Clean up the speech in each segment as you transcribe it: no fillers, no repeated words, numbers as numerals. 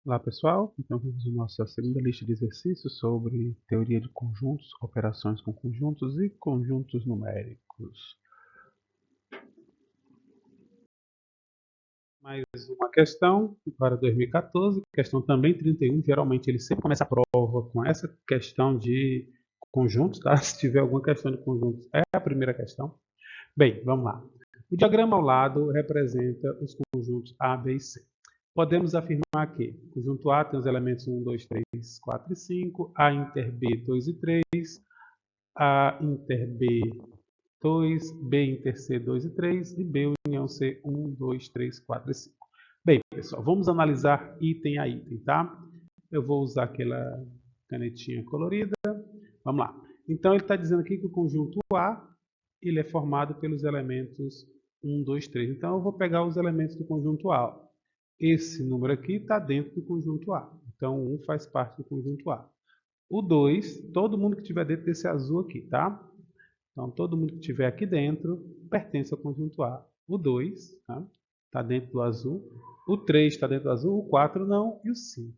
Olá pessoal, então vamos à nossa segunda lista de exercícios sobre teoria de conjuntos, operações com conjuntos e conjuntos numéricos. Mais uma questão para 2014, questão também 31, geralmente ele sempre começa a prova com essa questão de conjuntos, tá? Se tiver alguma questão de conjuntos, é a primeira questão. Bem, vamos lá. O diagrama ao lado representa os conjuntos A, B e C. Podemos afirmar que o conjunto A tem os elementos 1, 2, 3, 4 e 5, A inter B 2 e 3, A inter B 2, B inter C 2 e 3 e B união C 1, 2, 3, 4 e 5. Bem, pessoal, vamos analisar item a item, tá? Eu vou usar aquela canetinha colorida. Vamos lá. Então, ele está dizendo aqui que o conjunto A ele é formado pelos elementos 1, 2, 3. Então, eu vou pegar os elementos do conjunto A. Esse número aqui está dentro do conjunto A. Então, o 1 faz parte do conjunto A. O 2, todo mundo que estiver dentro desse azul aqui, tá? Então, todo mundo que estiver aqui dentro pertence ao conjunto A. O 2 está dentro do azul. O 3 está dentro do azul. O 4 não. E o 5.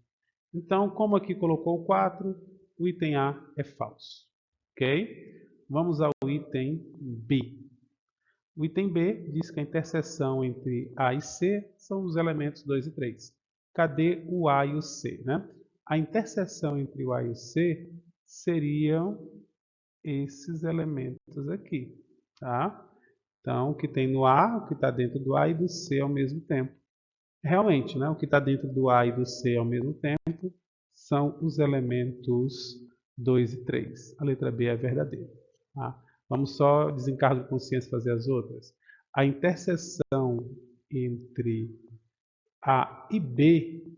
Então, como aqui colocou o 4, o item A é falso. Ok? Vamos ao item B. O item B diz que a interseção entre A e C são os elementos 2 e 3. Cadê o A e o C? Né? A interseção entre o A e o C seriam esses elementos aqui. Tá? Então, o que tem no A, o que está dentro do A e do C ao mesmo tempo. Realmente, né, o que está dentro do A e do C ao mesmo tempo são os elementos 2 e 3. A letra B é verdadeira. Tá? Vamos só, desencargo de consciência, fazer as outras. A interseção entre A e B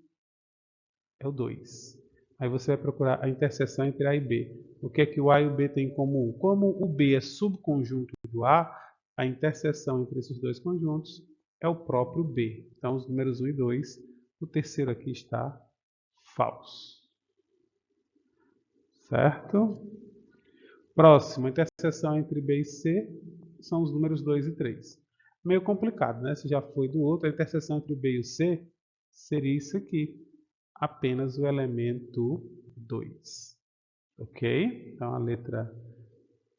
é o 2. Aí você vai procurar a interseção entre A e B. O que é que o A e o B têm em comum? Como o B é subconjunto do a interseção entre esses dois conjuntos é o próprio B. Então, os números 1 e 2, o terceiro aqui está falso. Certo? Próximo, a interseção entre B e C são os números 2 e 3. Meio complicado, né? Se já foi do outro, a interseção entre o B e o C seria isso aqui. Apenas o elemento 2. Ok? Então, a letra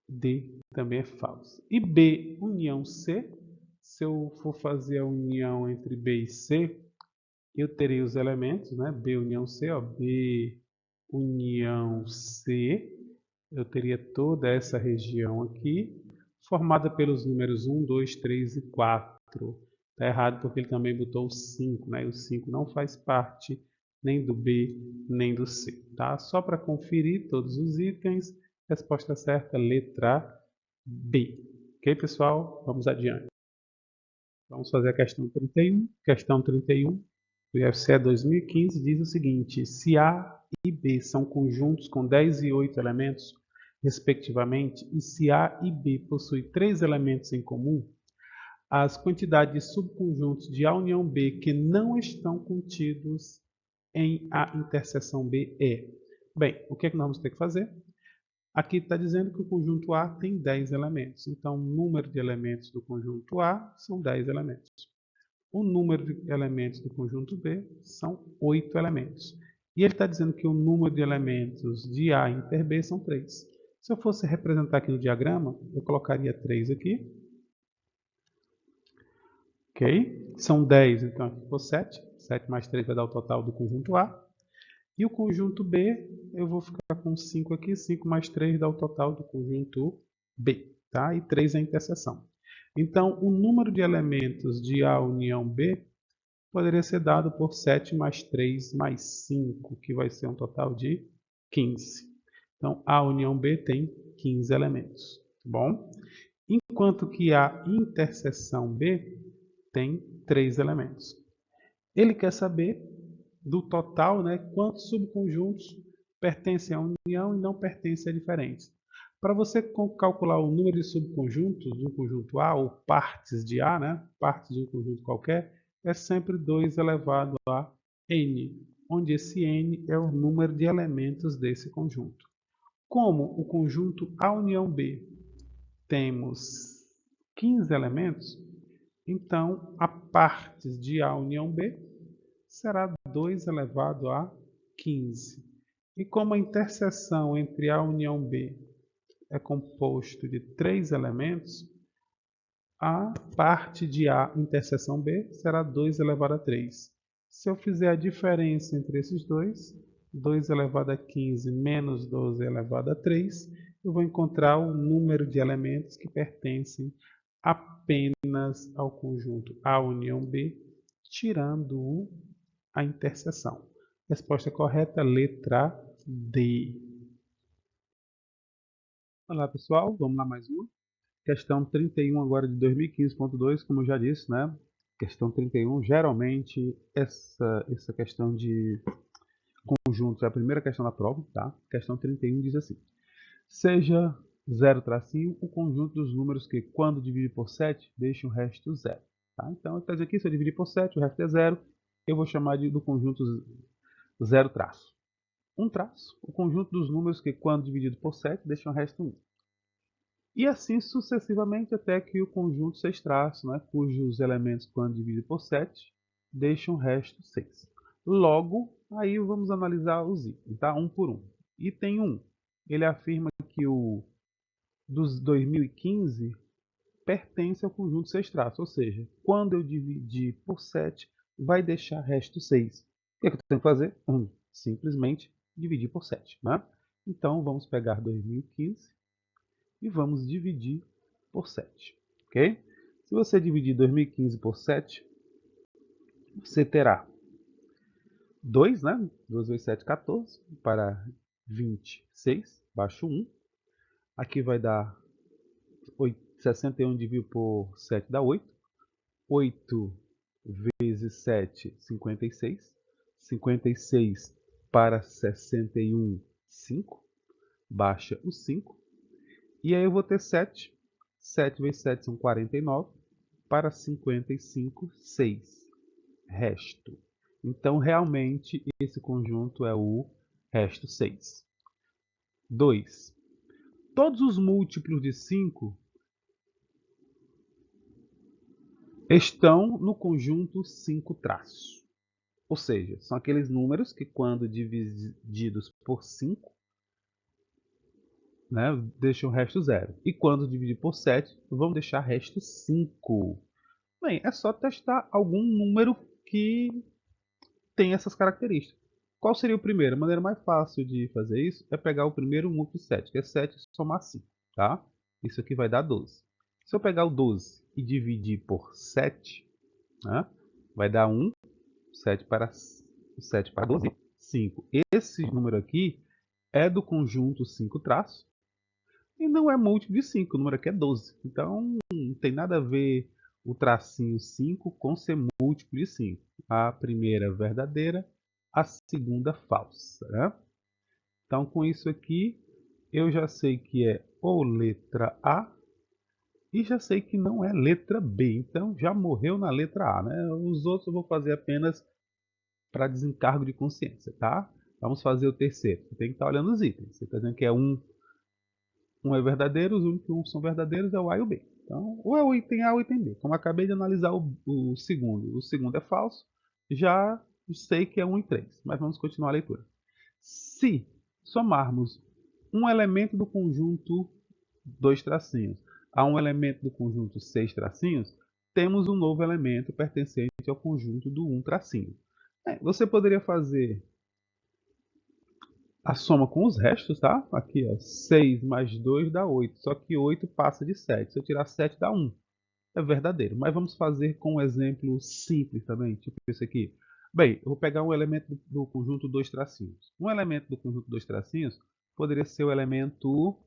D também é falsa. E B união C, se eu for fazer a união entre B e C, eu terei os elementos, né? B união C, ó, B união C, eu teria toda essa região aqui, formada pelos números 1, 2, 3 e 4. Está errado porque ele também botou o 5, né? E o 5 não faz parte nem do B, nem do C. Tá? Só para conferir todos os itens, resposta certa, letra B. Ok, pessoal? Vamos adiante. Vamos fazer a questão 31. Questão 31, do IFCE 2015, diz o seguinte: se A e B são conjuntos com 10 e 8 elementos, respectivamente, e se A e B possuem 3 elementos em comum, as quantidades de subconjuntos de A união B que não estão contidos em A interseção B é. Bem, o que é que nós vamos ter que fazer? Aqui está dizendo que o conjunto A tem 10 elementos. Então, o número de elementos do conjunto A são 10 elementos. O número de elementos do conjunto B são 8 elementos. E ele está dizendo que o número de elementos de A inter B são 3. Se eu fosse representar aqui no diagrama, eu colocaria 3 aqui. Ok? São 10, então aqui ficou 7. 7 mais 3 vai dar o total do conjunto A. E o conjunto B, eu vou ficar com 5 aqui. 5 mais 3 dá o total do conjunto B. Tá? E 3 é a interseção. Então, o número de elementos de A união B poderia ser dado por 7 mais 3 mais 5, que vai ser um total de 15. Então, A união B tem 15 elementos. Tá bom? Enquanto que a interseção B tem 3 elementos. Ele quer saber do total, né, quantos subconjuntos pertencem à união e não pertencem a diferentes. Para você calcular o número de subconjuntos do conjunto A, ou partes de A, né, partes de um conjunto qualquer, é sempre 2 elevado a n, onde esse n é o número de elementos desse conjunto. Como o conjunto A união B temos 15 elementos, então a partes de A união B será 2 elevado a 15. E como a interseção entre A e união B é composto de 3 elementos, a parte de A interseção B será 2 elevado a 3. Se eu fizer a diferença entre esses dois, 2 elevado a 15 menos 12 elevado a 3, eu vou encontrar o número de elementos que pertencem apenas ao conjunto A união B, tirando a interseção. Resposta correta, letra D. Olá pessoal, vamos lá mais uma. Questão 31 agora de 2015.2, como eu já disse, né? Questão 31, geralmente essa questão de conjuntos é a primeira questão da prova, tá? Questão 31 diz assim: seja 0 tracinho o conjunto dos números que, quando dividir por 7, deixa o resto 0. Tá? Então, está dizendo aqui, se eu dividir por 7, o resto é 0, eu vou chamar do conjunto 0 traço. 1 traço, o conjunto dos números que, quando dividido por 7, deixa o resto 1. E assim sucessivamente até que o conjunto 6 traços, né, cujos elementos, quando dividido por 7, deixam o resto 6. Logo, aí vamos analisar os itens, tá? Um por um. Item 1, ele afirma que o dos 2015 pertence ao conjunto 6 traços, ou seja, quando eu dividir por 7, vai deixar resto 6. O que é que eu tenho que fazer? Simplesmente dividir por 7. Né? Então, vamos pegar 2015 e vamos dividir por 7. Ok? Se você dividir 2015 por 7, você terá 2, né? 2 vezes 7, 14, para 26, baixo 1. Aqui vai dar 61 dividido por 7 dá 8. 8 vezes 7, 56. 56 para 61, 5. Baixa o 5. E aí eu vou ter 7. 7 vezes 7 são 49. Para 55, 6. Resto. Então, realmente, esse conjunto é o resto 6. 2. Todos os múltiplos de 5 estão no conjunto 5 traços. Ou seja, são aqueles números que, quando divididos por 5, né, deixam o resto 0. E quando dividir por 7, vão deixar resto 5. Bem, é só testar algum número que tem essas características. Qual seria o primeiro? A maneira mais fácil de fazer isso é pegar o primeiro múltiplo de 7, que é 7 somar 5. Tá? Isso aqui vai dar 12. Se eu pegar o 12 e dividir por 7, né, vai dar 1. 7 para 12, 5. Esse número aqui é do conjunto 5 traços e não é múltiplo de 5. O número aqui é 12. Então, não tem nada a ver o tracinho 5 com ser múltiplo de 5. A primeira verdadeira, a segunda falsa. Né? Então, com isso aqui, eu já sei que é ou letra A e já sei que não é letra B. Então, já morreu na letra A. Né? Os outros eu vou fazer apenas para desencargo de consciência, tá? Vamos fazer o terceiro. Você tem que estar olhando os itens. Você está dizendo que é um é verdadeiro, os únicos que são verdadeiros é o A e o B. Então, ou é o item A ou o item B. Como eu acabei de analisar o segundo é falso, já sei que é 1 e 3. Mas vamos continuar a leitura. Se somarmos um elemento do conjunto 2 tracinhos a um elemento do conjunto 6 tracinhos, temos um novo elemento pertencente ao conjunto do 1 tracinho. Você poderia fazer a soma com os restos, tá? Aqui, ó, 6 mais 2 dá 8. Só que 8 passa de 7. Se eu tirar 7 dá 1. É verdadeiro. Mas vamos fazer com um exemplo simples também, tipo esse aqui. Bem, eu vou pegar um elemento do conjunto 2 tracinhos. Um elemento do conjunto 2 tracinhos poderia ser o elemento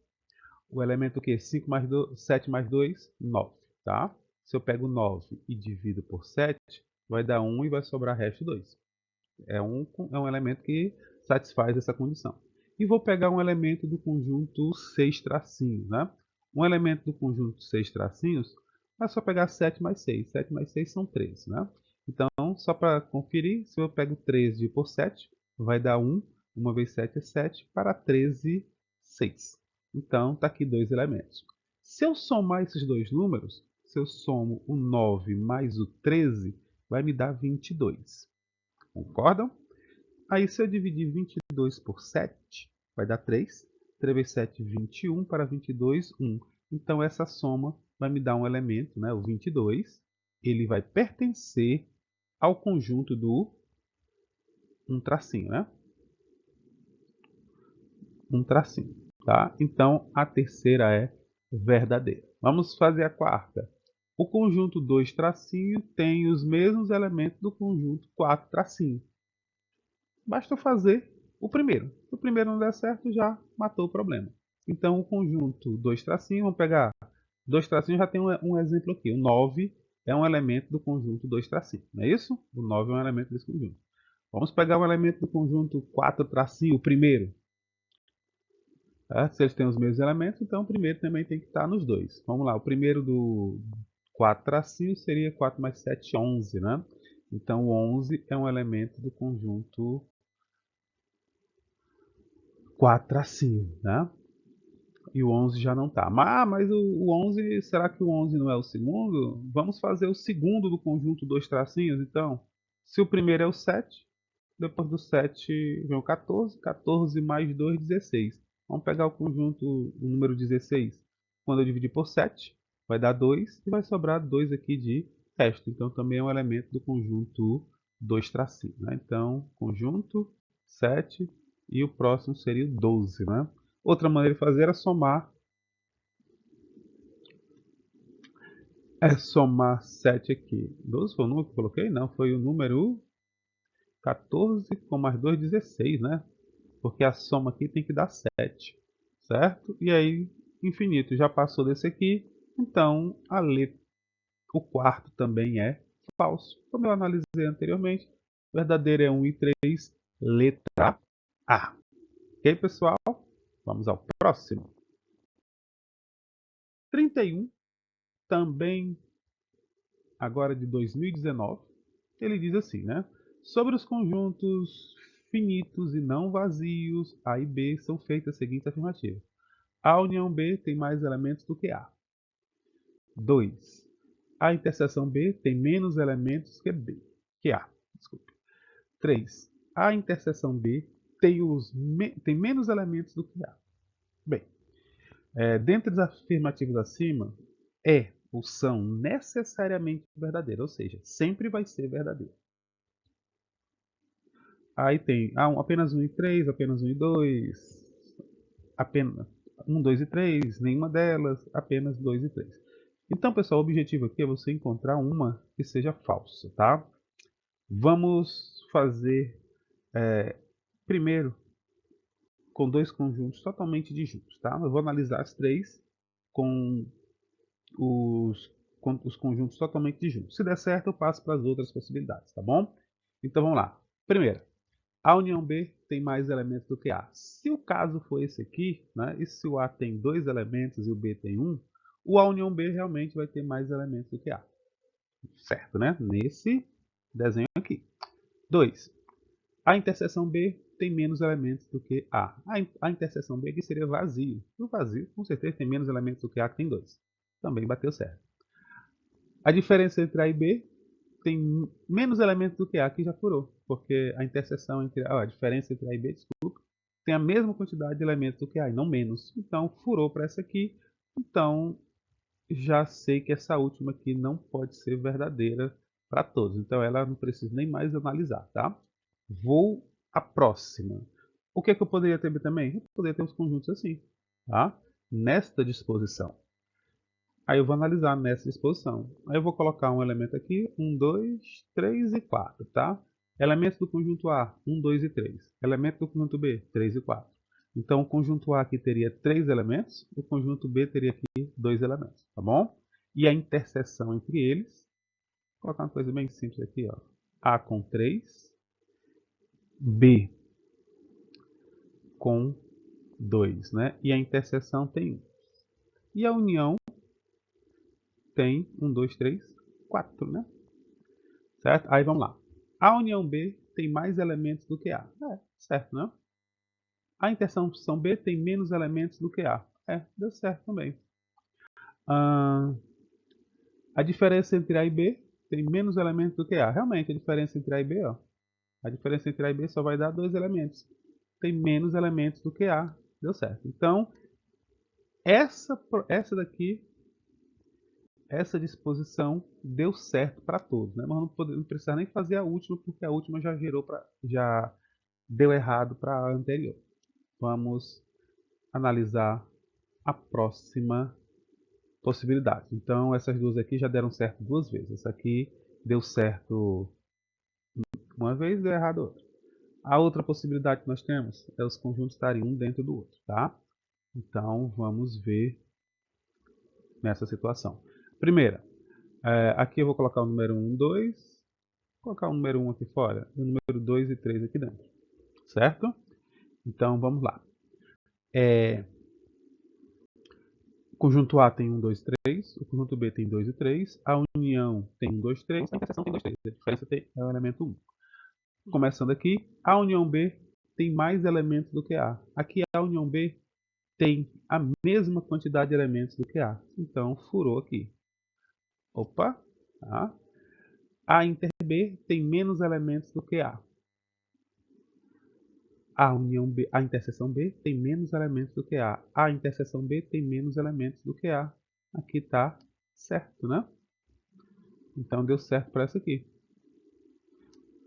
o que? 5 mais 2, 7 mais 2, 9. Tá? Se eu pego 9 e divido por 7, vai dar 1 e vai sobrar resto 2. É um elemento que satisfaz essa condição. E vou pegar um elemento do conjunto 6 tracinhos. Né? Um elemento do conjunto 6 tracinhos é só pegar 7 mais 6. 7 mais 6 são 13. Né? Então, só para conferir, se eu pego 13 por 7, vai dar 1. 1 vezes 7 é 7, para 13, 6. Então, está aqui dois elementos. Se eu somar esses dois números, se eu somo o 9 mais o 13, vai me dar 22. Concordam? Aí se eu dividir 22 por 7, vai dar 3. 3 vezes 7, 21, para 22, 1. Então essa soma vai me dar um elemento, né, o 22. Ele vai pertencer ao conjunto do um tracinho, né? Um tracinho, tá? Então a terceira é verdadeira. Vamos fazer a quarta. O conjunto 2 tracinho tem os mesmos elementos do conjunto 4 tracinho. Basta fazer o primeiro. Se o primeiro não der certo, já matou o problema. Então o conjunto 2 tracinho, vamos pegar 2 tracinhos, já tem um exemplo aqui. O 9 é um elemento do conjunto 2 tracinho, não é isso? O 9 é um elemento desse conjunto. Vamos pegar um elemento do conjunto 4 tracinho, o primeiro. Tá? Se eles têm os mesmos elementos, então o primeiro também tem que estar nos dois. Vamos lá, o primeiro do 4 tracinho seria 4 mais 7, 11, né? Então o 11 é um elemento do conjunto 4 tracinho, né? E o 11 já não está. Mas o 11, será que o 11 não é o segundo? Vamos fazer o segundo do conjunto 2 tracinhos, então. Se o primeiro é o 7, depois do 7 vem o 14, 14 mais 2, 16. Vamos pegar o conjunto, o número 16. Quando eu dividir por 7, vai dar 2 e vai sobrar 2 aqui de resto. Então também é um elemento do conjunto 2 tracinho, né? Então, conjunto 7 e o próximo seria o 12, né? Outra maneira de fazer é somar. É somar 7 aqui. 12 foi o número que eu coloquei? Não, foi o número 14 com mais 2, 16, né? Porque a soma aqui tem que dar 7, certo? E aí, infinito já passou desse aqui, então o quarto também é falso. Como eu analisei anteriormente, verdadeiro é 1 e 3, letra A. Ok, pessoal? Vamos ao próximo. 31, também agora de 2019, ele diz assim, né? Sobre os conjuntos finitos e não vazios, A e B, são feitas as seguintes afirmativas. A união B tem mais elementos do que A. 2. A interseção B tem menos elementos que A. Desculpe. 3. A interseção B tem menos elementos do que A. Bem, dentre as afirmativas acima, ou são necessariamente verdadeiras, ou seja, sempre vai ser verdadeiro. Aí tem apenas 1 e 3, apenas 1 e 2, apenas 1, 2 e 3, nenhuma delas, apenas 2 e 3. Então, pessoal, o objetivo aqui é você encontrar uma que seja falsa, tá? Vamos fazer primeiro com dois conjuntos totalmente disjuntos, tá? Eu vou analisar as três com os conjuntos totalmente disjuntos. Se der certo, eu passo para as outras possibilidades, tá bom? Então, vamos lá. Primeiro, a união B tem mais elementos do que A. Se o caso for esse aqui, né, e se o A tem 2 elementos e o B tem 1, o A união B realmente vai ter mais elementos do que A. Certo, né? Nesse desenho aqui. 2. A interseção B tem menos elementos do que A. A interseção B aqui seria vazio. O vazio, com certeza, tem menos elementos do que A, que tem 2. Também bateu certo. A diferença entre A e B tem menos elementos do que A, que já furou, porque a interseção entre a diferença entre A e B, desculpa, tem a mesma quantidade de elementos do que A, e não menos. Então, furou para essa aqui. Então, já sei que essa última aqui não pode ser verdadeira para todos. Então, ela não precisa nem mais analisar, tá? Vou à próxima. O que é que eu poderia ter também? Eu poderia ter os conjuntos assim, tá? Nesta disposição. Aí eu vou analisar nessa disposição. Aí eu vou colocar um elemento aqui, 1, 2, 3 e 4, tá? Elementos do conjunto A, 1, 2 e 3. Elemento do conjunto B, 3 e 4. Então o conjunto A aqui teria 3 elementos, o conjunto B teria aqui 2 elementos, tá bom? E a interseção entre eles, vou colocar uma coisa bem simples aqui, ó. A com 3, B com 2, né? E a interseção tem 1. E a união tem 1, 2, 3, 4, né? Certo? Aí vamos lá. A união B tem mais elementos do que A. Certo, né? A interseção B tem menos elementos do que A. Deu certo também. A diferença entre A e B tem menos elementos do que A. Realmente, a diferença entre A e B, ó, A diferença entre A e B só vai dar 2 elementos. Tem menos elementos do que A. Deu certo. Então, essa daqui, essa disposição deu certo para todos, né? Mas não precisa nem fazer a última, porque a última já deu errado para a anterior. Vamos analisar a próxima possibilidade. Então, essas duas aqui já deram certo duas vezes. Essa aqui deu certo uma vez e deu errado outra. A outra possibilidade que nós temos é os conjuntos estarem um dentro do outro, tá? Então, vamos ver nessa situação. Primeira, aqui eu vou colocar o número 1, 2, vou colocar o número 1 aqui fora, e o número 2 e 3 aqui dentro, certo? Então, vamos lá. O conjunto A tem 1, 2, 3, o conjunto B tem 2 e 3, a união tem 1, 2, 3, a interseção tem 2, 3. A diferença é o elemento 1. Começando aqui, a união B tem mais elementos do que A. Aqui a união B tem a mesma quantidade de elementos do que A. Então, furou aqui. Opa! Tá? A inter B tem menos elementos do que A. A união B, a interseção B tem menos elementos do que A. A interseção B tem menos elementos do que A. Aqui está certo, né? Então, deu certo para essa aqui.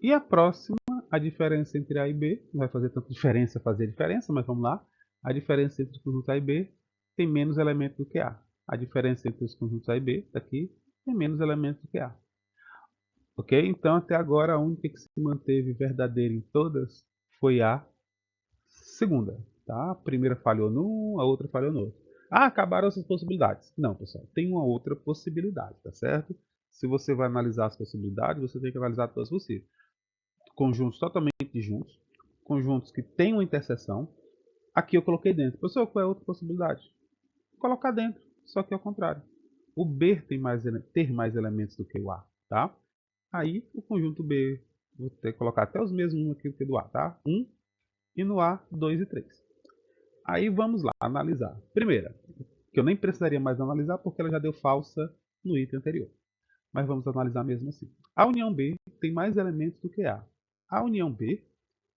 E a próxima, a diferença entre A e B, não vai fazer tanta diferença fazer a diferença, mas vamos lá. A diferença entre os conjuntos A e B tem menos elementos do que A. A diferença entre os conjuntos A e B, daqui, tem menos elementos do que A. Ok? Então, até agora, a única que se manteve verdadeira em todas foi a segunda. Tá? A primeira falhou num, a outra falhou no outro. Ah, acabaram essas possibilidades. Não, pessoal, tem uma outra possibilidade, tá certo? Se você vai analisar as possibilidades, você tem que analisar todas possíveis. Conjuntos totalmente juntos, conjuntos que têm uma interseção. Aqui eu coloquei dentro. Pessoal, qual é a outra possibilidade? Colocar dentro, só que ao contrário. O B tem ter mais elementos do que o A, tá? Aí o conjunto B, vou ter que colocar até os mesmos aqui do que do A, tá? 1 e no A 2 e 3. Aí vamos lá, analisar. Primeira, que eu nem precisaria mais analisar porque ela já deu falsa no item anterior. Mas vamos analisar mesmo assim. A união B tem mais elementos do que A. A união B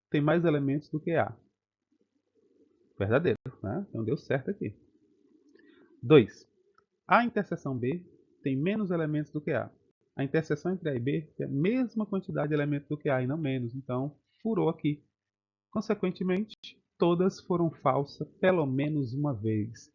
tem mais elementos do que A. Verdadeiro, né? Então deu certo aqui. 2. A interseção B tem menos elementos do que A. A interseção entre A e B tem a mesma quantidade de elementos do que A e não menos. Então, furou aqui. Consequentemente, todas foram falsas pelo menos uma vez.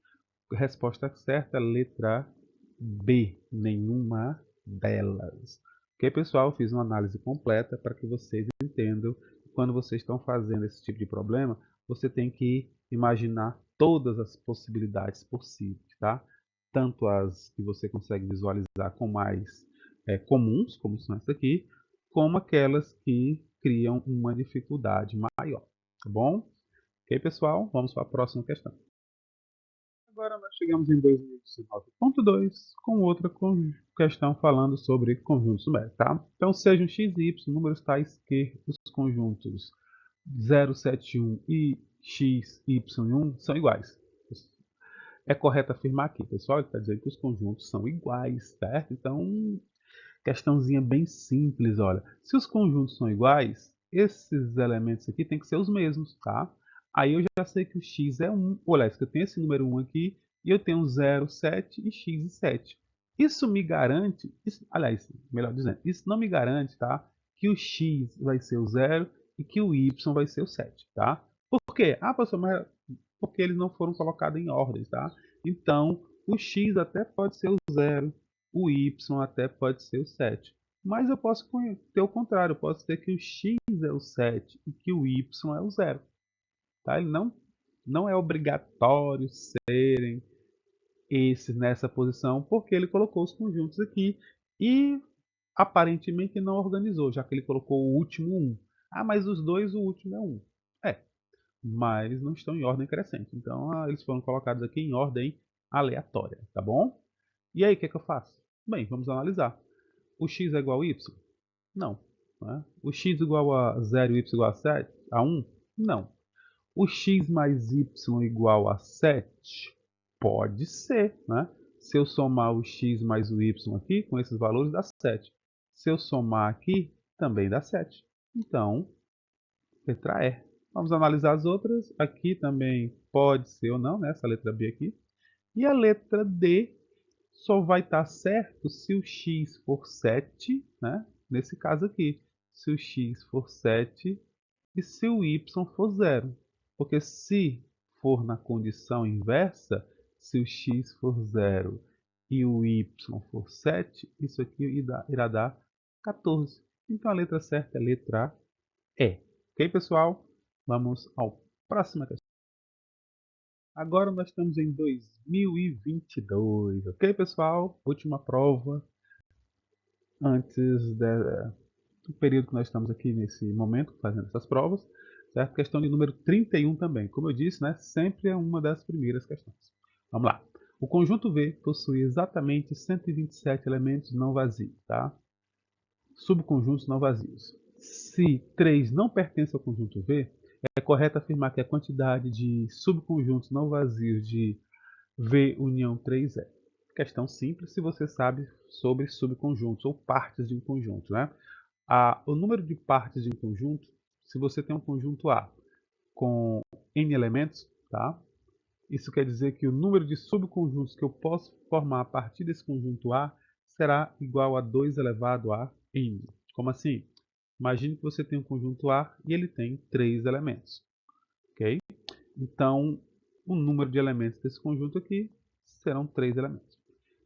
Resposta certa, letra B. Nenhuma delas. Ok, pessoal? Fiz uma análise completa para que vocês entendam que quando vocês estão fazendo esse tipo de problema, você tem que imaginar todas as possibilidades possíveis, tá? Tanto as que você consegue visualizar com mais comuns, como são essas aqui, como aquelas que criam uma dificuldade maior, tá bom? Ok, pessoal? Vamos para a próxima questão. Agora nós chegamos em 2019.2 com outra questão falando sobre conjuntos numéricos, tá? Então, sejam x e y números tais que os conjuntos 0, 7, 1 e x, y e 1 são iguais. É correto afirmar aqui, pessoal, ele está dizendo que os conjuntos são iguais, certo? Então, questãozinha bem simples, olha. Se os conjuntos são iguais, esses elementos aqui tem que ser os mesmos, tá? Aí eu já sei que o x é 1. Olha, eu tenho esse número 1 aqui e eu tenho 0, 7 e x e 7. Isso me garante, aliás, melhor dizendo, isso não me garante, tá? Que o x vai ser o 0 e que o y vai ser o 7, tá? Por quê? Ah, professor, mas porque eles não foram colocados em ordem, tá? Então, o x até pode ser o 0, o y até pode ser o 7. Mas eu posso ter o contrário, eu posso ter que o x é o 7 e que o y é o 0. Tá? Ele não é obrigatório serem esses nessa posição, porque ele colocou os conjuntos aqui e aparentemente não organizou, já que ele colocou o último 1. Ah, mas os dois, o último é 1. É, mas não estão em ordem crescente. Então, eles foram colocados aqui em ordem aleatória, tá bom? E aí, o que eu faço? Bem, vamos analisar. O x é igual a y? Não. Né? O x igual a 0 e y igual a 7? A 1? Não. O x mais y igual a 7? Pode ser. Né? Se eu somar o x mais o y aqui, com esses valores, dá 7. Se eu somar aqui, também dá 7. Então, letra E. Vamos analisar as outras. Aqui também pode ser ou não, né? Essa letra B aqui. E a letra D só vai estar certo se o x for 7, né? Nesse caso aqui. Se o x for 7 e se o y for 0. Porque se for na condição inversa, se o x for 0 e o y for 7, isso aqui irá dar 14. Então a letra certa é a letra E. Ok, pessoal? Vamos ao próximo questão. Agora nós estamos em 2022, ok, pessoal? Última prova antes do período que nós estamos aqui nesse momento, fazendo essas provas, certo? Questão de número 31 também. Como eu disse, né, sempre é uma das primeiras questões. Vamos lá. O conjunto V possui exatamente 127 elementos não vazios, tá? Subconjuntos não vazios. Se 3 não pertence ao conjunto V, é correto afirmar que a quantidade de subconjuntos não vazios de V união 3 é. Questão simples se você sabe sobre subconjuntos ou partes de um conjunto, né? O número de partes de um conjunto, se você tem um conjunto A com n elementos, tá? Isso quer dizer que o número de subconjuntos que eu posso formar a partir desse conjunto A será igual a 2 elevado a n. Como assim? Imagine que você tem um conjunto A e ele tem 3 elementos. Ok? Então, o número de elementos desse conjunto aqui serão 3 elementos.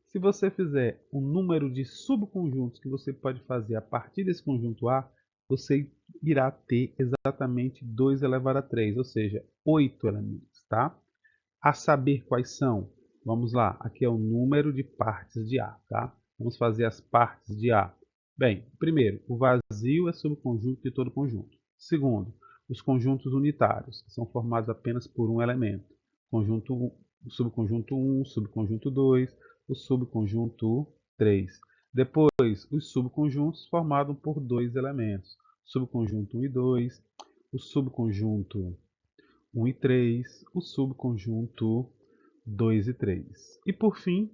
Se você fizer o número de subconjuntos que você pode fazer a partir desse conjunto A, você irá ter exatamente 2 elevado a 3, ou seja, 8 elementos, tá? A saber quais são? Vamos lá, aqui é o número de partes de A, tá? Vamos fazer as partes de A. Bem, primeiro, o vazio é subconjunto de todo conjunto. Segundo, os conjuntos unitários, que são formados apenas por um elemento. O subconjunto 1, subconjunto 2, o subconjunto 3. Depois, os subconjuntos formados por dois elementos. Subconjunto 1 e 2, o subconjunto 1 e 3, o subconjunto 2 e 3. E por fim,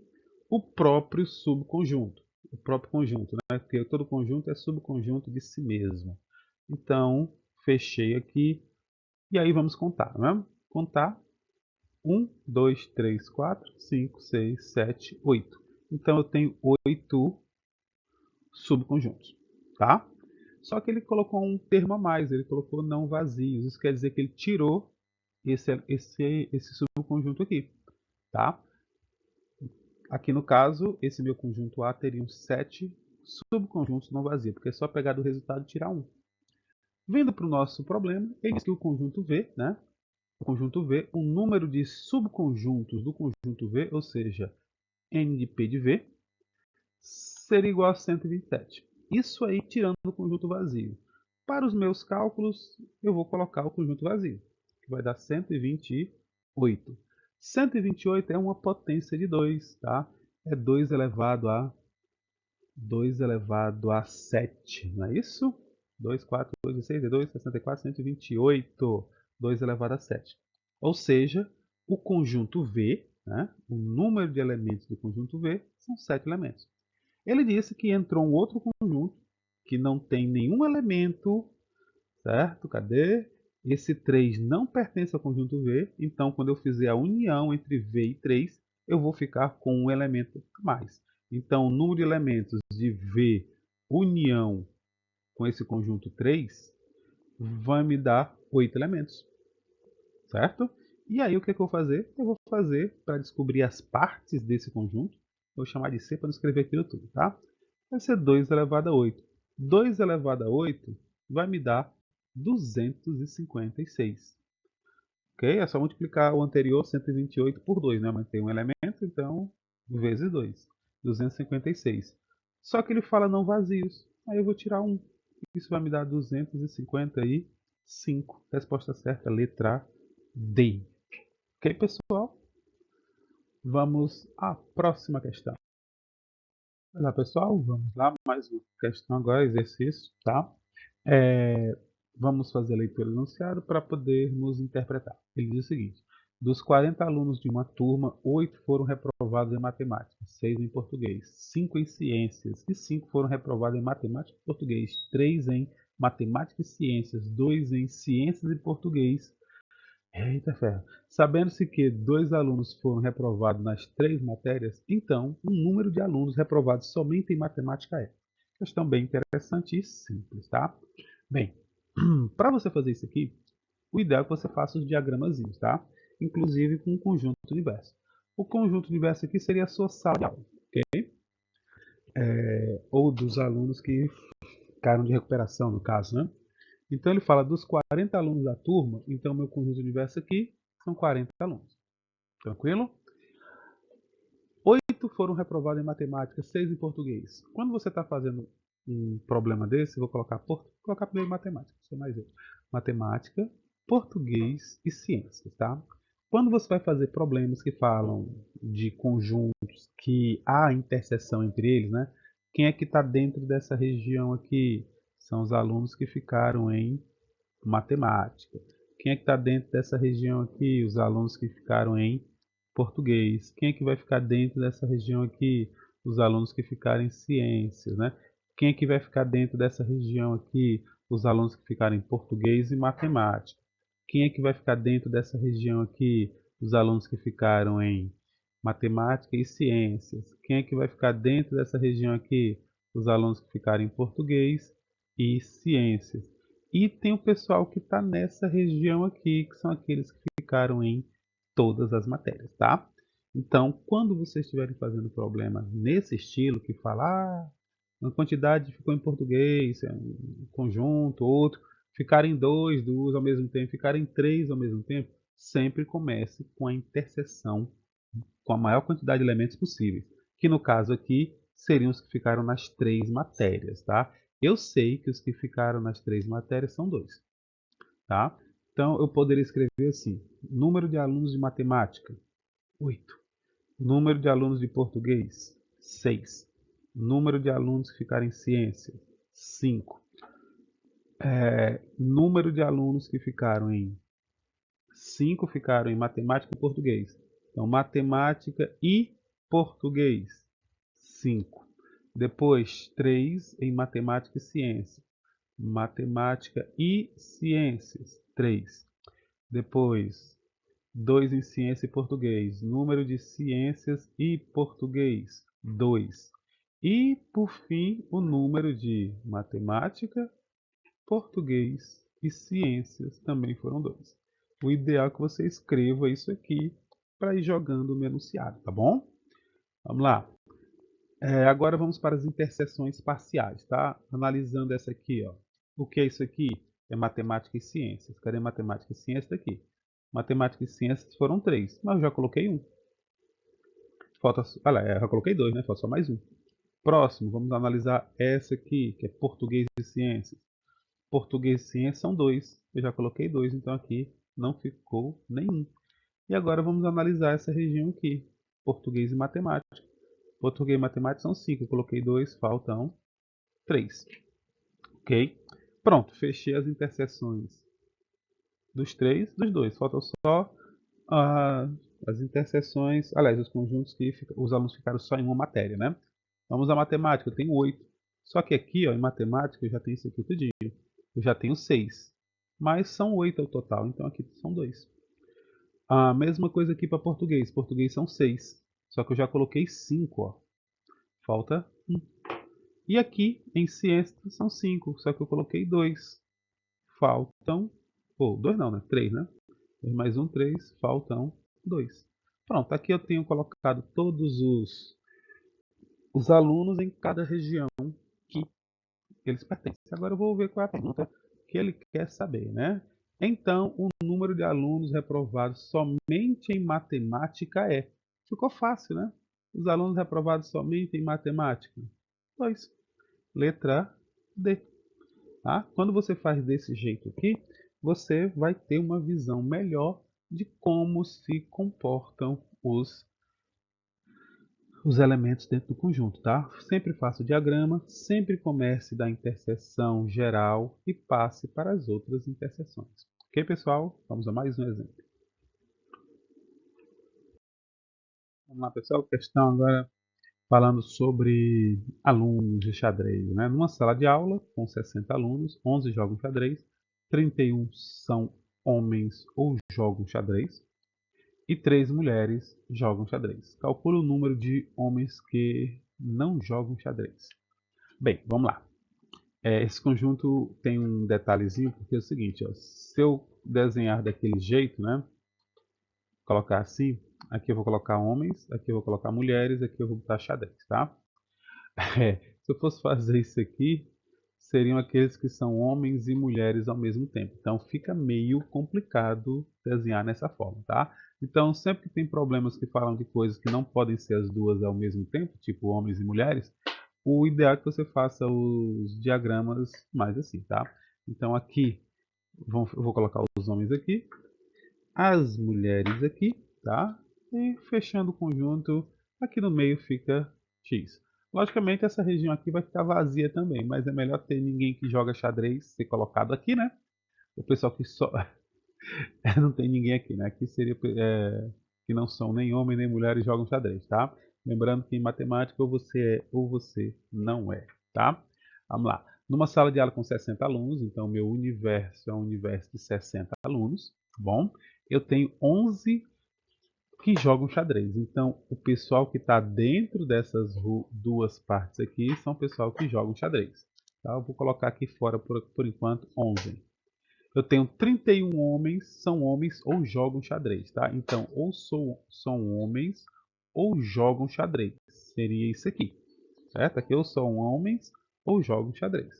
o próprio subconjunto, o próprio conjunto, né? Porque todo conjunto é subconjunto de si mesmo. Então, fechei aqui e aí vamos contar, né? Contar 1, 2, 3, 4, 5, 6, 7, 8. Então eu tenho 8 subconjuntos, tá? Só que ele colocou um termo a mais, ele colocou não vazios. Isso quer dizer que ele tirou esse subconjunto aqui, tá? Aqui no caso, esse meu conjunto A teria 7 subconjuntos não vazios, porque é só pegar do resultado e tirar um. Vindo para o nosso problema, ele diz que o conjunto V, né? O conjunto V, o número de subconjuntos do conjunto V, ou seja, N de P de V, seria igual a 127. Isso aí tirando o conjunto vazio. Para os meus cálculos, eu vou colocar o conjunto vazio, que vai dar 128. 128 é uma potência de 2, tá? É 2 elevado a 7, não é isso? 2, 4, 2, 6, 2, 64, 128. 2 elevado a 7. Ou seja, o conjunto V, né? O número de elementos do conjunto V são 7 elementos. Ele disse que entrou um outro conjunto que não tem nenhum elemento, certo? Cadê? Esse 3 não pertence ao conjunto V, então quando eu fizer a união entre V e 3, eu vou ficar com um elemento a mais. Então o número de elementos de V união com esse conjunto 3 vai me dar 8 elementos, certo? E aí o que eu vou fazer? Eu vou fazer para descobrir as partes desse conjunto, vou chamar de C para não escrever aquilo tudo, tá? Vai ser 2 elevado a 8. 2 elevado a 8 vai me dar 256. Ok? É só multiplicar o anterior, 128, por 2, né? Mas tem um elemento, então, vezes 2. 256. Só que ele fala não vazios. Aí eu vou tirar 1. Isso vai me dar 255. Resposta certa, letra D. Ok, pessoal? Vamos à próxima questão. Olá, pessoal. Vamos lá. Mais uma questão agora, exercício, tá? Vamos fazer a leitura do enunciado para podermos interpretar. Ele diz o seguinte: dos 40 alunos de uma turma, 8 foram reprovados em matemática, 6 em português, 5 em ciências e 5 foram reprovados em matemática e português, 3 em Matemática e Ciências, 2 em Ciências e Português. Eita ferro. Sabendo-se que 2 alunos foram reprovados nas 3 matérias, então o número de alunos reprovados somente em matemática é. Questão bem interessante e simples, tá? Bem, para você fazer isso aqui, o ideal é que você faça os diagramazinhos, tá? Inclusive com o conjunto universo. O conjunto universo aqui seria a sua sala de aula, ok? Ou dos alunos que ficaram de recuperação, no caso, né? Então ele fala dos 40 alunos da turma, então meu conjunto universo aqui são 40 alunos. Tranquilo? 8 foram reprovados em matemática, 6 em português. Quando você está fazendo um problema desse, eu vou colocar primeiro matemática, só mais eu. Matemática, português e ciências, tá? Quando você vai fazer problemas que falam de conjuntos que há interseção entre eles, né? Quem é que está dentro dessa região aqui? São os alunos que ficaram em matemática. Quem é que está dentro dessa região aqui? Os alunos que ficaram em português. Quem é que vai ficar dentro dessa região aqui? Os alunos que ficaram em ciências, né? Quem é que vai ficar dentro dessa região aqui? Os alunos que ficaram em português e matemática. Quem é que vai ficar dentro dessa região aqui? Os alunos que ficaram em matemática e ciências. Quem é que vai ficar dentro dessa região aqui? Os alunos que ficaram em português e ciências. E tem o pessoal que está nessa região aqui, que são aqueles que ficaram em todas as matérias, tá? Então, quando vocês estiverem fazendo problema nesse estilo, que fala, uma quantidade ficou em português, é um conjunto, outro, ficarem duas ao mesmo tempo, ficarem três ao mesmo tempo, sempre comece com a interseção com a maior quantidade de elementos possíveis, que no caso aqui seriam os que ficaram nas 3 matérias, tá? Eu sei que os que ficaram nas 3 matérias são 2, tá? Então eu poderia escrever assim: número de alunos de matemática, 8. Número de alunos de português, 6. Número de alunos que ficaram em ciência, 5. Número de alunos que ficaram em 5 ficaram em matemática e português. Então, matemática e português, 5. Depois, 3 em matemática e ciência. Matemática e ciências, 3. Depois, 2 em ciência e português. Número de ciências e português, 2. E, por fim, o número de matemática, português e ciências também foram 2. O ideal é que você escreva isso aqui para ir jogando no enunciado, tá bom? Vamos lá. Agora vamos para as interseções parciais, tá? Analisando essa aqui, ó. O que é isso aqui? É matemática e ciências. Cadê matemática e ciências daqui? Matemática e ciências foram 3, mas eu já coloquei um. Falta, eu já coloquei 2, né? Falta só mais um. Próximo, vamos analisar essa aqui, que é português e ciências. Português e ciências são 2. Eu já coloquei 2, então aqui não ficou nenhum. E agora vamos analisar essa região aqui. Português e matemática. Português e matemática são 5. Eu coloquei 2, faltam 3. Ok? Pronto, fechei as interseções dos 3, dos 2. Faltam só as interseções, aliás, os conjuntos que os alunos ficaram só em uma matéria, né? Vamos à matemática, eu tenho 8. Só que aqui, ó, em matemática, eu já tenho isso aqui tudinho. Eu já tenho 6. Mas são 8 ao total, então aqui são 2. A mesma coisa aqui para português. Português são 6. Só que eu já coloquei 5, ó. Falta 1. E aqui em ciências são 5, só que eu coloquei 2. Faltam. 2 não, né? 3, né? 2 mais 1, 3. Faltam 2. Pronto, aqui eu tenho colocado todos os alunos em cada região que eles pertencem. Agora eu vou ver qual é a pergunta que ele quer saber, né? Então, o número de alunos reprovados somente em matemática é. Ficou fácil, né? Os alunos reprovados somente em matemática. 2. Letra D. Tá? Quando você faz desse jeito aqui, você vai ter uma visão melhor de como se comportam os elementos dentro do conjunto, tá? Sempre faça o diagrama, sempre comece da interseção geral e passe para as outras interseções. Ok, pessoal? Vamos a mais um exemplo. Vamos lá, pessoal. Questão agora falando sobre alunos de xadrez, né? Numa sala de aula com 60 alunos, 11 jogam xadrez, 31 são homens ou jogam xadrez e 3 mulheres jogam xadrez. Calcule o número de homens que não jogam xadrez. Bem, vamos lá. Esse conjunto tem um detalhezinho, porque é o seguinte, ó, se eu desenhar daquele jeito, né, colocar assim, aqui eu vou colocar homens, aqui eu vou colocar mulheres, aqui eu vou botar xadrez, tá? Se eu fosse fazer isso aqui, seriam aqueles que são homens e mulheres ao mesmo tempo. Então fica meio complicado desenhar nessa forma, tá? Então sempre que tem problemas que falam de coisas que não podem ser as duas ao mesmo tempo, tipo homens e mulheres, o ideal é que você faça os diagramas mais assim, tá? Então aqui, eu vou colocar os homens aqui, as mulheres aqui, tá? E fechando o conjunto, aqui no meio fica X. Logicamente essa região aqui vai ficar vazia também, mas é melhor ter ninguém que joga xadrez ser colocado aqui, né? O pessoal que só... não tem ninguém aqui, né? Aqui seria que não são nem homens nem mulheres jogam xadrez, tá? Lembrando que em matemática ou você é ou você não é, tá? Vamos lá. Numa sala de aula com 60 alunos, então meu universo é um universo de 60 alunos, tá bom? Eu tenho 11 que jogam xadrez. Então, o pessoal que está dentro dessas duas partes aqui são o pessoal que jogam xadrez. Tá? Eu vou colocar aqui fora por enquanto 11. Eu tenho 31 homens, são homens ou jogam xadrez, tá? Então, ou são homens ou jogam xadrez. Seria isso aqui, certo? Aqui ou são homens ou jogam xadrez.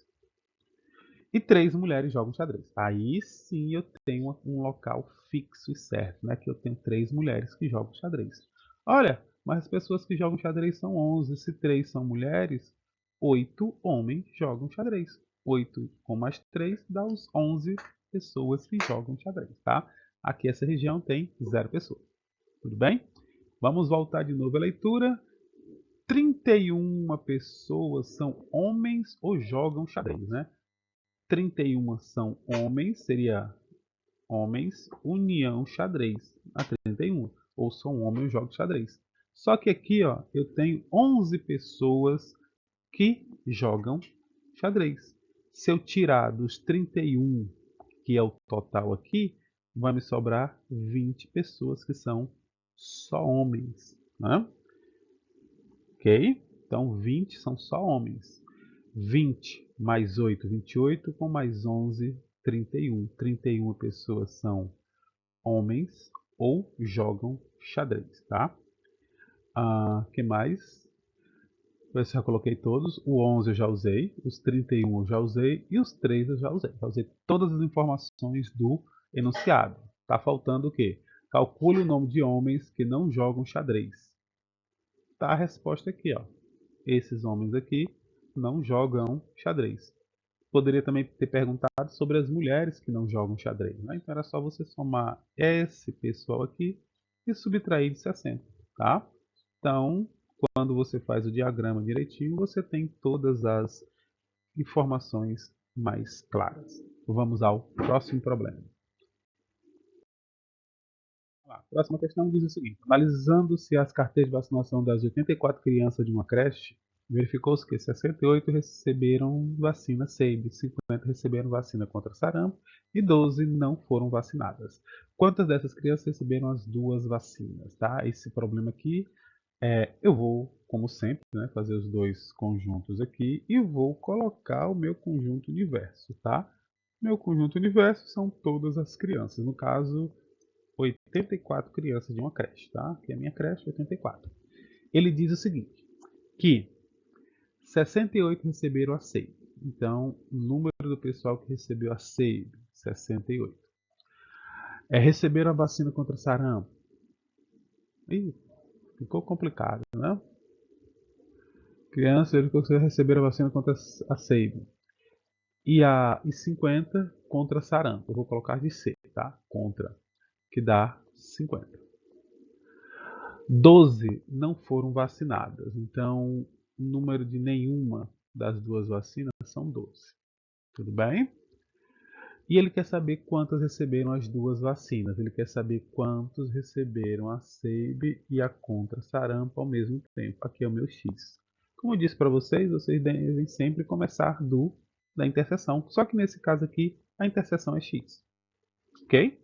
E 3 mulheres jogam xadrez. Aí sim eu tenho um local fixo e certo, né? Que eu tenho 3 mulheres que jogam xadrez. Olha, mas as pessoas que jogam xadrez são 11. Se 3 são mulheres, 8 homens jogam xadrez. 8 com mais 3 dá os 11 pessoas que jogam xadrez, tá? Aqui essa região tem 0 pessoas. Tudo bem? Vamos voltar de novo à leitura. 31 pessoas são homens ou jogam xadrez, né? 31 são homens, seria homens, união xadrez, a 31. Ou sou um homem, eu jogo xadrez. Só que aqui, ó, eu tenho 11 pessoas que jogam xadrez. Se eu tirar dos 31, que é o total aqui, vai me sobrar 20 pessoas que são só homens, né? Ok? Então 20 são só homens. 20 mais 8, 28, com mais 11, 31. 31 pessoas são homens ou jogam xadrez, tá? Que mais? Eu já coloquei todos. O 11 eu já usei, os 31 eu já usei e os 3 eu já usei. Já usei todas as informações do enunciado. Tá faltando o quê? Calcule o nome de homens que não jogam xadrez. Tá a resposta aqui, ó. Esses homens aqui não jogam xadrez. Poderia também ter perguntado sobre as mulheres que não jogam xadrez, né? Então era só você somar esse pessoal aqui e subtrair de 60, tá? Então, quando você faz o diagrama direitinho, você tem todas as informações mais claras. Vamos ao próximo problema. A próxima questão diz o seguinte: analisando-se as carteiras de vacinação das 84 crianças de uma creche, verificou-se que 68 receberam vacina SEIB, 50 receberam vacina contra sarampo e 12 não foram vacinadas. Quantas dessas crianças receberam as duas vacinas? Tá? Esse problema aqui, eu vou, como sempre, né, fazer os dois conjuntos aqui e vou colocar o meu conjunto universo. Tá? Meu conjunto universo são todas as crianças. No caso, 84 crianças de uma creche, tá? Aqui é a minha creche, 84. Ele diz o seguinte, que 68 receberam a SEIB. Então, o número do pessoal que recebeu a SEIB, 68. Receberam a vacina contra sarampo. Ih, ficou complicado, né? Crianças que receberam a vacina contra a SEIB. E 50 contra sarampo. Eu vou colocar de C, tá? Contra, que dá 50. 12 não foram vacinadas. Então, o número de nenhuma das duas vacinas são 12. Tudo bem? E ele quer saber quantas receberam as duas vacinas. Ele quer saber quantos receberam a SEIB e a contra sarampo ao mesmo tempo. Aqui é o meu X. Como eu disse para vocês, vocês devem sempre começar da interseção. Só que nesse caso aqui, a interseção é X. Ok?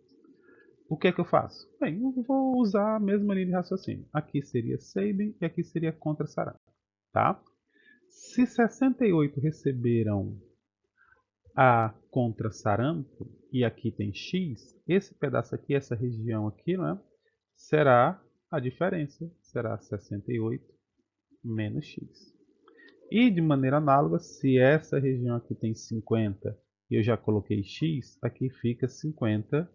O que é que eu faço? Bem, eu vou usar a mesma linha de raciocínio. Aqui seria SEIB e aqui seria contra sarampo. Tá? Se 68 receberam a contra sarampo, e aqui tem X, esse pedaço aqui, essa região aqui, né, será a diferença, será 68 menos X. E de maneira análoga, se essa região aqui tem 50 e eu já coloquei X, aqui fica 50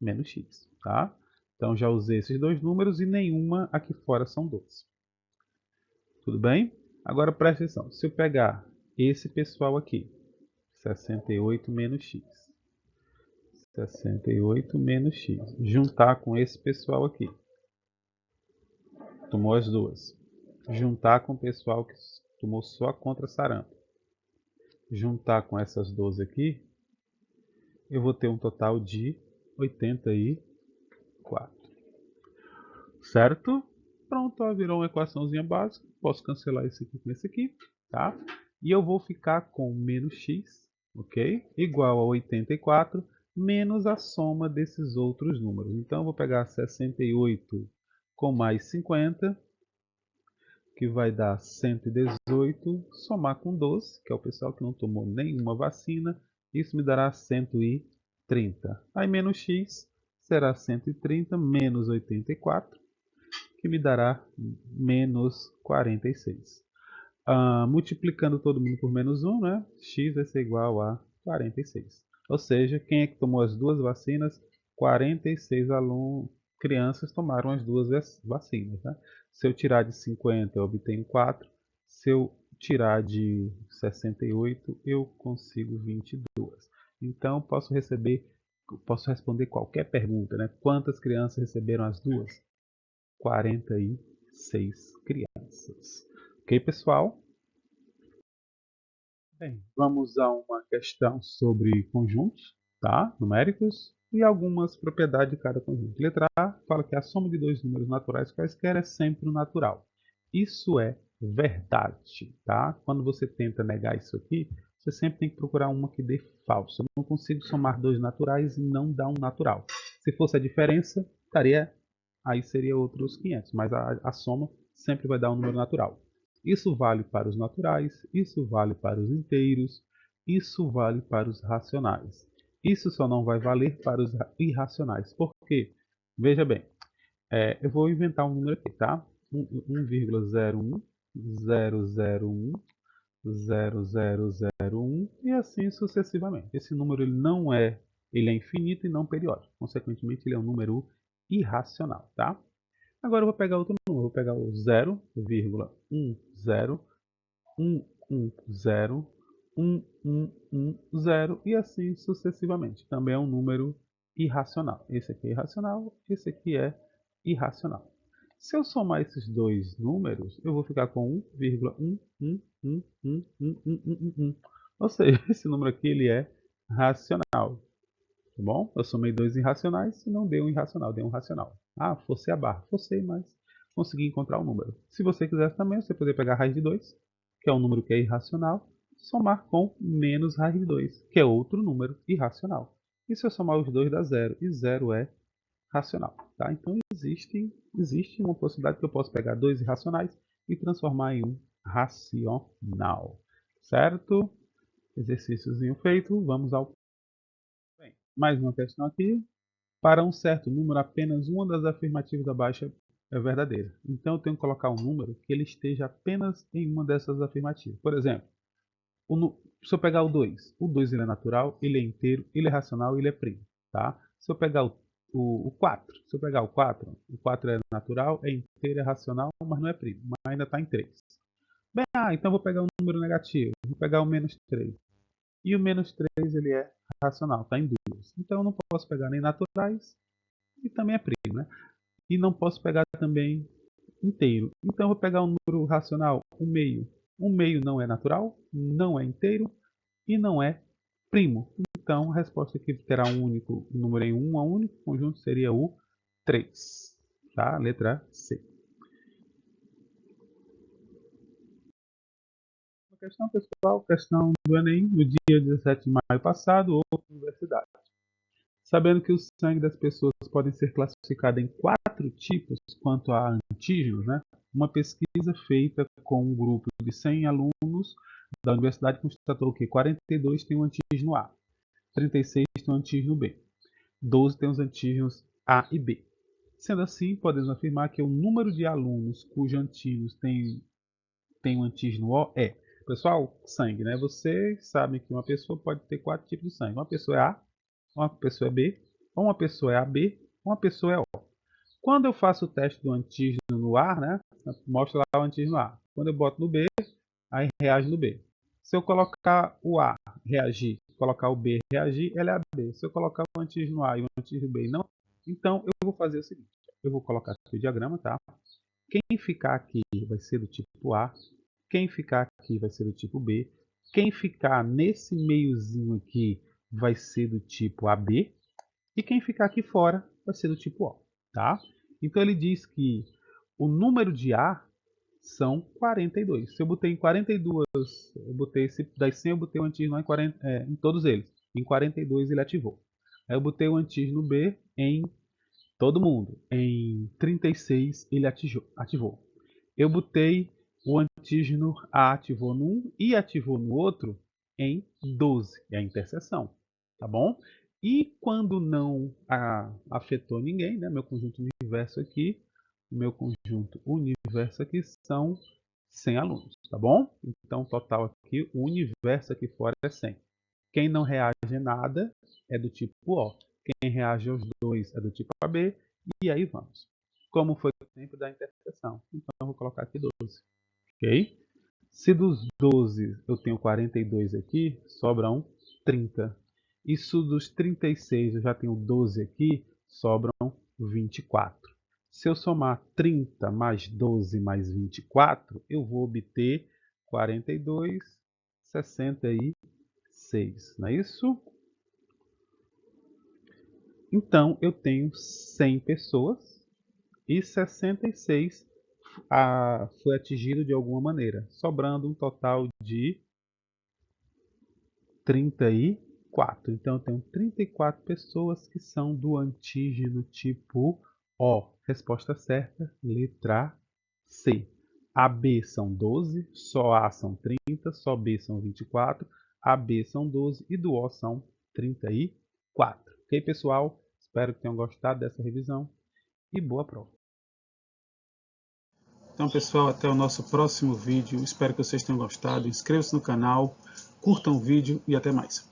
menos X. Tá? Então já usei esses dois números e nenhuma aqui fora são 12. Tudo bem? Agora presta atenção, se eu pegar esse pessoal aqui, 68 menos X. 68 menos X. Juntar com esse pessoal aqui. Tomou as duas. Juntar com o pessoal que tomou só contra sarampo. Juntar com essas 12 aqui. Eu vou ter um total de 84. Certo? Pronto, ó, virou uma equaçãozinha básica. Posso cancelar esse aqui com esse aqui. Tá? E eu vou ficar com menos X, ok? Igual a 84 menos a soma desses outros números. Então, eu vou pegar 68 com mais 50, que vai dar 118, somar com 12, que é o pessoal que não tomou nenhuma vacina, isso me dará 130. Aí, menos x será 130 menos 84, que me dará menos 46. Multiplicando todo mundo por menos 1, né? X vai ser igual a 46. Ou seja, quem é que tomou as duas vacinas? 46 crianças tomaram as duas vacinas. Né? Se eu tirar de 50, eu obtenho 4. Se eu tirar de 68, eu consigo 22. Então, posso responder qualquer pergunta. Né? Quantas crianças receberam as duas? 46 crianças. Ok, pessoal? Bem, vamos a uma questão sobre conjuntos, tá? Numéricos e algumas propriedades de cada conjunto. Letra A fala que a soma de dois números naturais quaisquer é sempre o natural. Isso é verdade, tá? Quando você tenta negar isso aqui, você sempre tem que procurar uma que dê falso. Eu não consigo somar dois naturais e não dar um natural. Se fosse a diferença, aí seria outros 500, mas a soma sempre vai dar um número natural. Isso vale para os naturais, isso vale para os inteiros, isso vale para os racionais. Isso só não vai valer para os irracionais. Por quê? Veja bem, eu vou inventar um número aqui, tá? 1,01, 001, 0001 e assim sucessivamente. Esse número ele é infinito e não periódico. Consequentemente, ele é um número irracional, tá? Agora eu vou pegar outro número, vou pegar o 0,10, 110, 1110 e assim sucessivamente. Também é um número irracional. Esse aqui é irracional, esse aqui é irracional. Se eu somar esses dois números, eu vou ficar com 1,1111111. Ou seja, esse número aqui ele é racional. Tá bom? Eu somei dois irracionais e não deu um irracional, deu um racional. Ah, forcei a barra. Forcei, mas consegui encontrar o número. Se você quiser também, você poderia pegar a raiz de 2, que é um número que é irracional, somar com menos raiz de 2, que é outro número irracional. E se eu somar os dois dá zero, e zero é racional. Tá? Então existe uma possibilidade que eu posso pegar dois irracionais e transformar em um racional. Certo? Exercíciozinho feito, vamos ao... Bem, mais uma questão aqui. Para um certo número, apenas uma das afirmativas abaixo é verdadeira. Então, eu tenho que colocar um número que ele esteja apenas em uma dessas afirmativas. Por exemplo, se eu pegar o 2 ele é natural, ele é inteiro, ele é racional, ele é primo. Tá? Se eu pegar o 4, se eu pegar o 4 é natural, é inteiro, é racional, mas não é primo, mas ainda está em 3. Bem, então eu vou pegar um número negativo, vou pegar o menos 3. E o menos 3 ele é racional, está em 2. Então eu não posso pegar nem naturais e também é primo, né? E não posso pegar também inteiro. Então eu vou pegar um número racional, um meio. Um meio não é natural, não é inteiro e não é primo. Então, a resposta aqui terá um único número em 1, o único conjunto seria o 3. Tá? Letra C. Uma questão, pessoal, questão do Enem, no dia 17 de maio passado, outra universidade. Sabendo que o sangue das pessoas pode ser classificado em 4 tipos quanto a antígenos, né? Uma pesquisa feita com um grupo de 100 alunos da universidade constatou que 42 têm o antígeno A, 36 têm o antígeno B, 12 têm os antígenos A e B. Sendo assim, podemos afirmar que o número de alunos cujos antígenos têm o antígeno O é... Pessoal, sangue, né? Vocês sabem que uma pessoa pode ter 4 tipos de sangue. Uma pessoa é A, uma pessoa é B, ou uma pessoa é AB, uma pessoa é O. Quando eu faço o teste do antígeno no A, né? Mostra lá o antígeno A. Quando eu boto no B, aí reage no B. Se eu colocar o A reagir, colocar o B reagir, ela é AB. Se eu colocar o antígeno A e o antígeno B não, então eu vou fazer o seguinte. Eu vou colocar aqui o diagrama, tá? Quem ficar aqui vai ser do tipo A, quem ficar aqui vai ser do tipo B, quem ficar nesse meiozinho aqui vai ser do tipo AB, e quem ficar aqui fora vai ser do tipo O, tá? Então ele diz que o número de A são 42. Se eu botei em 42, eu botei das 100 eu botei o antígeno em todos eles. Em 42 ele ativou. Aí eu botei o antígeno B em todo mundo. Em 36 ele ativou. Eu botei o antígeno A ativou num e ativou no outro em 12, é a interseção, tá bom? E quando não afetou ninguém, né, meu conjunto universo aqui, meu conjunto universo aqui são 100 alunos, tá bom? Então, total aqui, o universo aqui fora é 100. Quem não reage a nada é do tipo O. Quem reage aos dois é do tipo AB. E aí vamos. Como foi o tempo da interseção? Então, eu vou colocar aqui 12. Ok? Se dos 12 eu tenho 42 aqui, sobram 30. E se dos 36 eu já tenho 12 aqui, sobram 24. Se eu somar 30 mais 12 mais 24, eu vou obter 42, 66. Não é isso? Então, eu tenho 100 pessoas e 66 foi atingido de alguma maneira, sobrando um total de 34. Então, eu tenho 34 pessoas que são do antígeno tipo O. Resposta certa, letra C. AB são 12, só A são 30, só B são 24, AB são 12 e do O são 34. Ok, pessoal? Espero que tenham gostado dessa revisão e boa prova. Então, pessoal, até o nosso próximo vídeo. Espero que vocês tenham gostado. Inscreva-se no canal, curtam o vídeo e até mais.